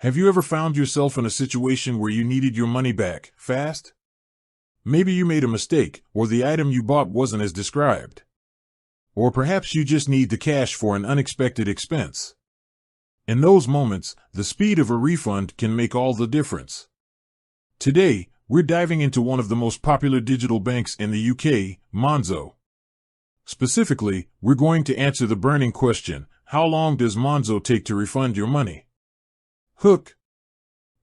Have you ever found yourself in a situation where you needed your money back fast? Maybe you made a mistake, or the item you bought wasn't as described. Or perhaps you just need the cash for an unexpected expense. In those moments, the speed of a refund can make all the difference. Today, we're diving into one of the most popular digital banks in the UK, Monzo. Specifically, we're going to answer the burning question: how long does Monzo take to refund your money? Hook.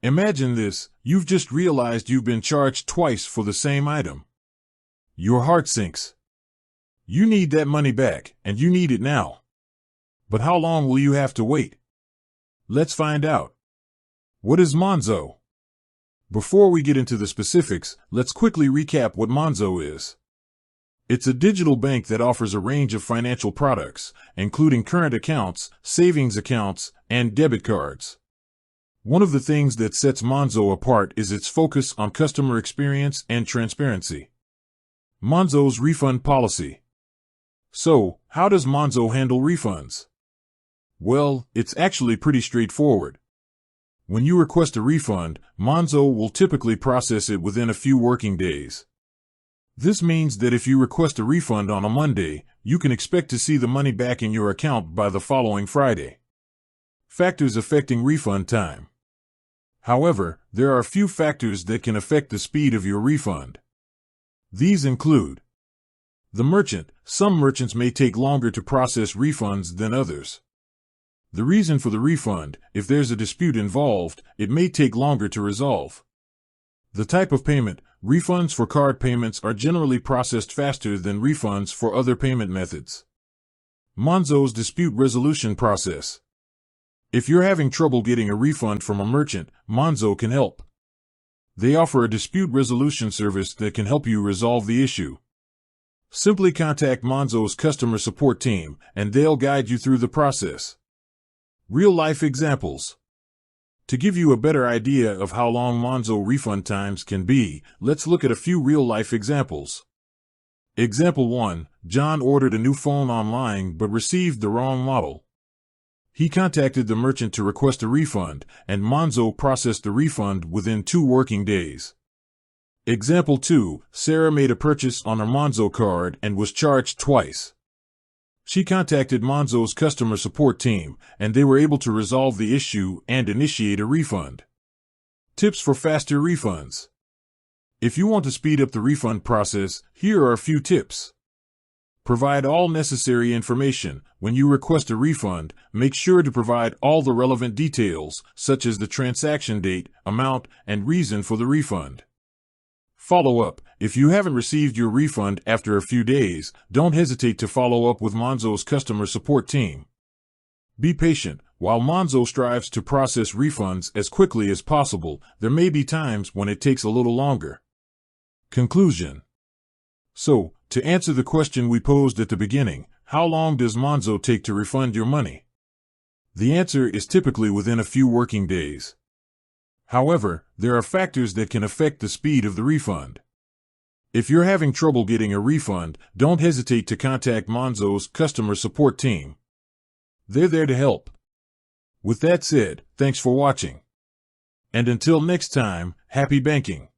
Imagine this: you've just realized you've been charged twice for the same item. Your heart sinks. You need that money back, and you need it now. But how long will you have to wait? Let's find out. What is Monzo? Before we get into the specifics, let's quickly recap what Monzo is. It's a digital bank that offers a range of financial products, including current accounts, savings accounts, and debit cards. One of the things that sets Monzo apart is its focus on customer experience and transparency. Monzo's refund policy. So, how does Monzo handle refunds? Well, it's actually pretty straightforward. When you request a refund, Monzo will typically process it within a few working days. This means that if you request a refund on a Monday, you can expect to see the money back in your account by the following Friday. Factors affecting refund time. However, there are a few factors that can affect the speed of your refund. These include the merchant. Some merchants may take longer to process refunds than others. The reason for the refund: if there's a dispute involved, it may take longer to resolve. The type of payment. Refunds for card payments are generally processed faster than refunds for other payment methods. Monzo's dispute resolution process. If you're having trouble getting a refund from a merchant, Monzo can help. They offer a dispute resolution service that can help you resolve the issue. Simply contact Monzo's customer support team, and they'll guide you through the process. Real-life examples. To give you a better idea of how long Monzo refund times can be, let's look at a few real-life examples. Example 1. John ordered a new phone online but received the wrong model. He contacted the merchant to request a refund, and Monzo processed the refund within 2 working days. Example 2. Sarah made a purchase on her Monzo card and was charged twice. She contacted Monzo's customer support team, and they were able to resolve the issue and initiate a refund. Tips for faster refunds. If you want to speed up the refund process, here are a few tips. Provide all necessary information. When you request a refund, make sure to provide all the relevant details, such as the transaction date, amount, and reason for the refund. Follow up. If you haven't received your refund after a few days, don't hesitate to follow up with Monzo's customer support team. Be patient. While Monzo strives to process refunds as quickly as possible, there may be times when it takes a little longer. Conclusion. So, to answer the question we posed at the beginning, how long does Monzo take to refund your money? The answer is typically within a few working days. However, there are factors that can affect the speed of the refund. If you're having trouble getting a refund, don't hesitate to contact Monzo's customer support team. They're there to help. With that said, thanks for watching. And until next time, happy banking.